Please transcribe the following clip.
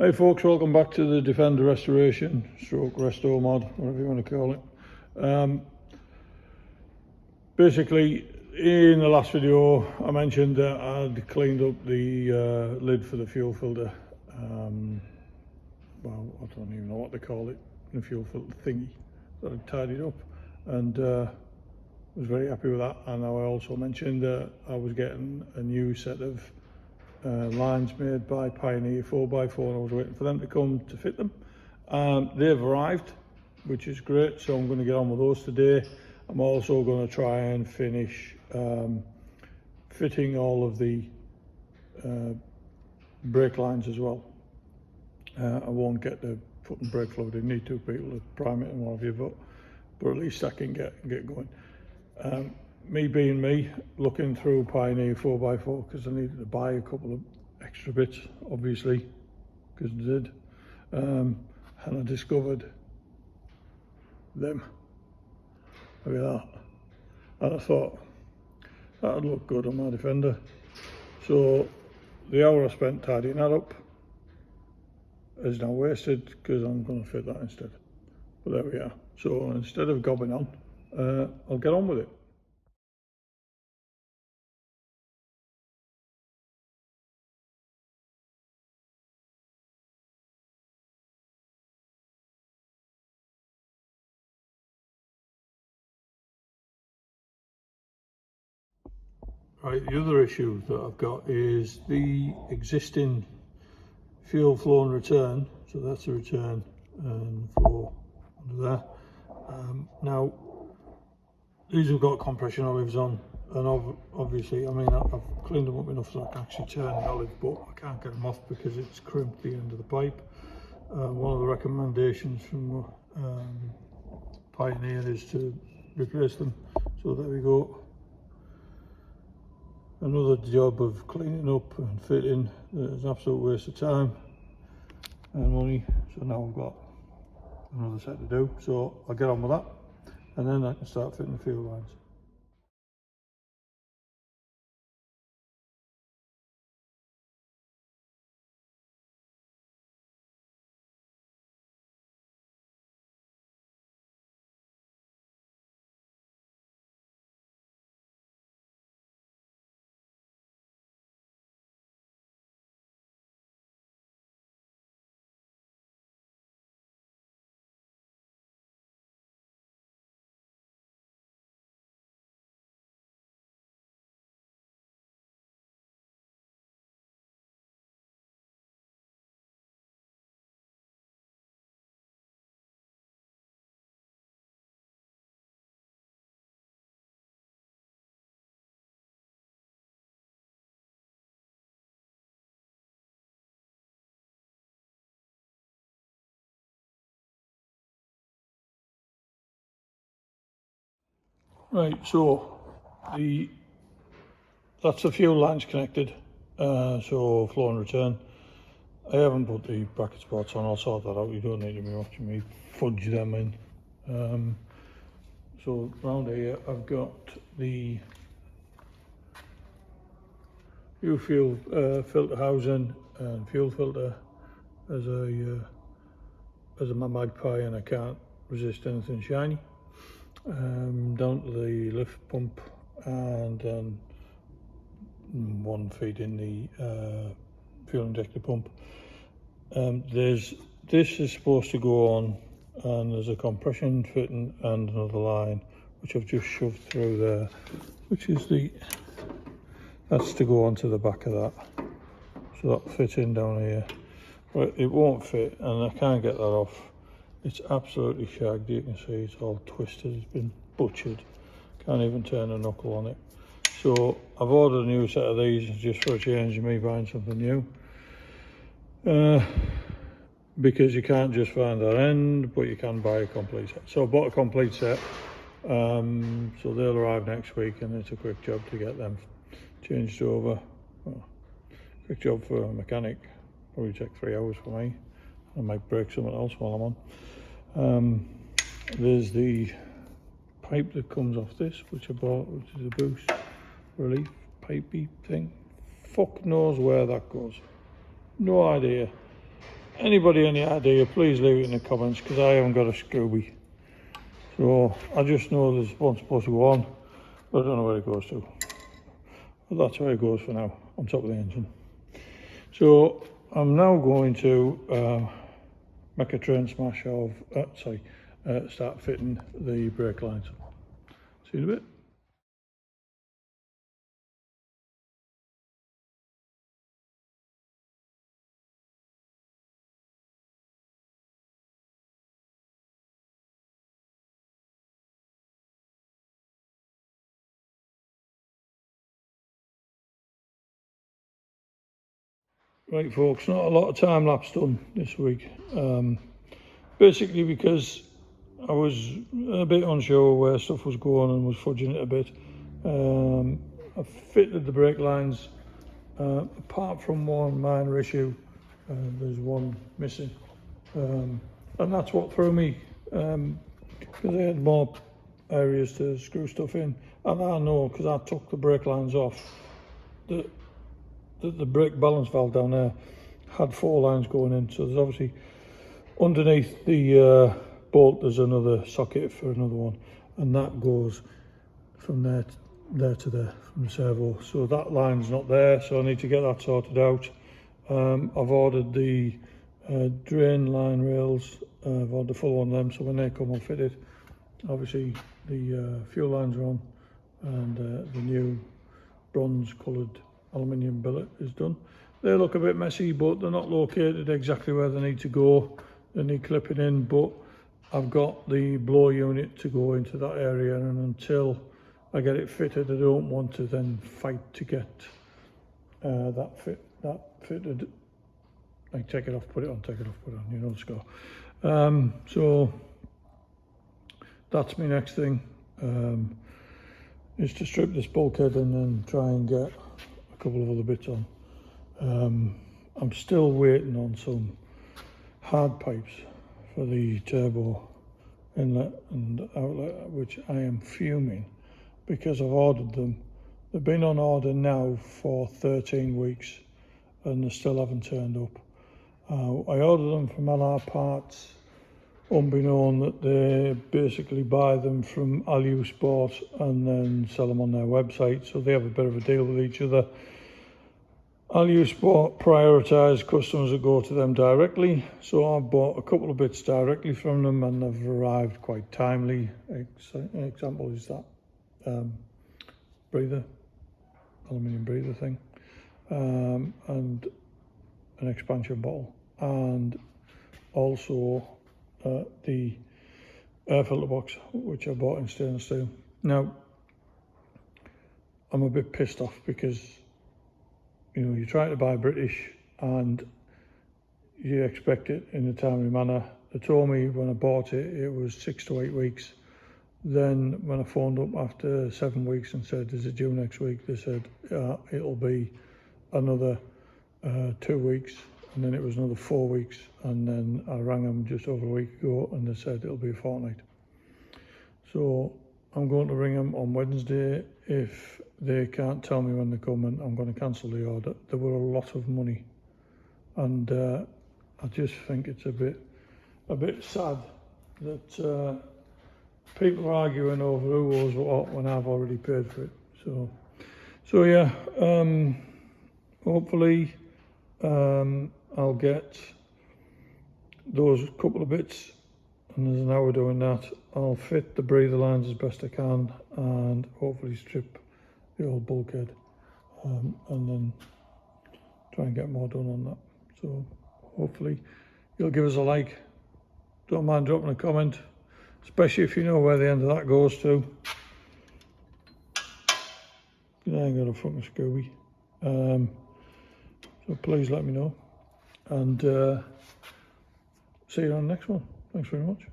Hey folks, welcome back to the Defender restoration, stroke resto mod, whatever you want to call it. Basically, in the last video I mentioned that I'd cleaned up the lid for the fuel filter. Well, I don't even know what they call it, the fuel filter thingy. So I tidied up and was very happy with that. And I also mentioned that I was getting a new set of lines made by Pioneer 4x4, and I was waiting for them to come to fit them. They've arrived, which is great, so I'm going to get on with those today. I'm also going to try and finish fitting all of the brake lines as well. I won't get to putting brake fluid in, need two people to prime it and what have you, but at least I can get going. Me being me, looking through Pioneer 4x4 because I needed to buy a couple of extra bits, obviously, because I did, and I discovered them. Look at that. And I thought that would look good on my Defender. So the hour I spent tidying that up is now wasted because I'm going to fit that instead. But there we are. So instead of gobbing on, I'll get on with it. Right, the other issue that I've got is the existing fuel flow and return. So that's the return and flow under there. Now, these have got compression olives on, and obviously, I mean, I've cleaned them up enough so I can actually turn the olive, but I can't get them off because it's crimped the end of the pipe. One of the recommendations from Pioneer is to replace them. So there we go. Another job of cleaning up and fitting that is an absolute waste of time and money. So now I've got another set to do. So I'll get on with that and then I can start fitting the fuel lines. Right, so that's the fuel lines connected, so flow and return. I haven't put the bracket spots on, I'll sort that out, you don't need to be watching me fudge them in. So around here I've got the new fuel filter housing and fuel filter as a magpie, and I can't resist anything shiny. Down to the lift pump, and then one feeding the fuel injector pump. This is supposed to go on, and there's a compression fitting and another line which I've just shoved through there, which is that's to go onto the back of that, so that'll fit in down here. But it won't fit and I can't get that off. It's absolutely shagged, you can see it's all twisted, it's been butchered, can't even turn a knuckle on it. So I've ordered a new set of these just for a change of me buying something new, because you can't just find that end, but you can buy a complete set. So I bought a complete set, so they'll arrive next week, and it's a quick job to get them changed over. Well, quick job for a mechanic, probably take 3 hours for me. I might break something else while I'm on. There's the pipe that comes off this, which I bought, which is a boost relief pipey thing. Fuck knows where that goes, no idea. anybody any idea, please leave it in the comments, because I haven't got a Scooby. So I just know there's one supposed to go on, but I don't know where it goes to. But that's where it goes for now, on top of the engine. So I'm now going to make a train smash of, start fitting the brake lines. See you in a bit. Right folks, not a lot of time lapse done this week. Basically because I was a bit unsure where stuff was going and was fudging it a bit. I fitted the brake lines, apart from one minor issue, there's one missing. And that's what threw me, because I had more areas to screw stuff in. And I know, because I took the brake lines off, that the brake balance valve down there had 4 lines going in. So there's obviously underneath the bolt there's another socket for another one, and that goes from there to there from the servo. So that line's not there, so I need to get that sorted out. I've ordered the drain line rails. I've ordered the full one of them, so when they come I'll fit it. Obviously the fuel lines are on, and the new bronze coloured aluminium billet is done. They look a bit messy, but they're not located exactly where they need to go. They need clipping in, but I've got the blow unit to go into that area, and until I get it fitted, I don't want to then fight to get that fitted. Like take it off, put it on, take it off, put it on, you know the score. So that's my next thing, is to strip this bulkhead and then try and get a couple of other bits on. I'm still waiting on some hard pipes for the turbo inlet and outlet, which I am fuming because I've ordered them. They've been on order now for 13 weeks and they still haven't turned up. I ordered them from LR Parts, unbeknown that they basically buy them from Alu Sport and then sell them on their website, so they have a bit of a deal with each other. Alu Sport prioritise customers that go to them directly, so I bought a couple of bits directly from them and they've arrived quite timely. An example is that breather, aluminium breather thing, and an expansion bottle, and also the air filter box, which I bought in stainless steel. Now, I'm a bit pissed off because, you know, you try to buy British and you expect it in a timely manner. They told me when I bought it, it was 6 to 8 weeks. Then when I phoned up after 7 weeks and said, is it due next week? They said, it'll be another 2 weeks. And then it was another 4 weeks. And then I rang them just over a week ago and they said it'll be a fortnight. So I'm going to ring them on Wednesday. If they can't tell me when they're coming, I'm going to cancel the order. There were a lot of money, and I just think it's a bit sad that people are arguing over who owes what when I've already paid for it. So yeah, hopefully I'll get those couple of bits, and there's an hour doing that. I'll fit the breather lines as best I can and hopefully strip the old bulkhead, and then try and get more done on that. So hopefully you'll give us a like. Don't mind dropping a comment, especially if you know where the end of that goes to. I ain't got a fucking Scooby. So please let me know, and see you on the next one. Thanks very much.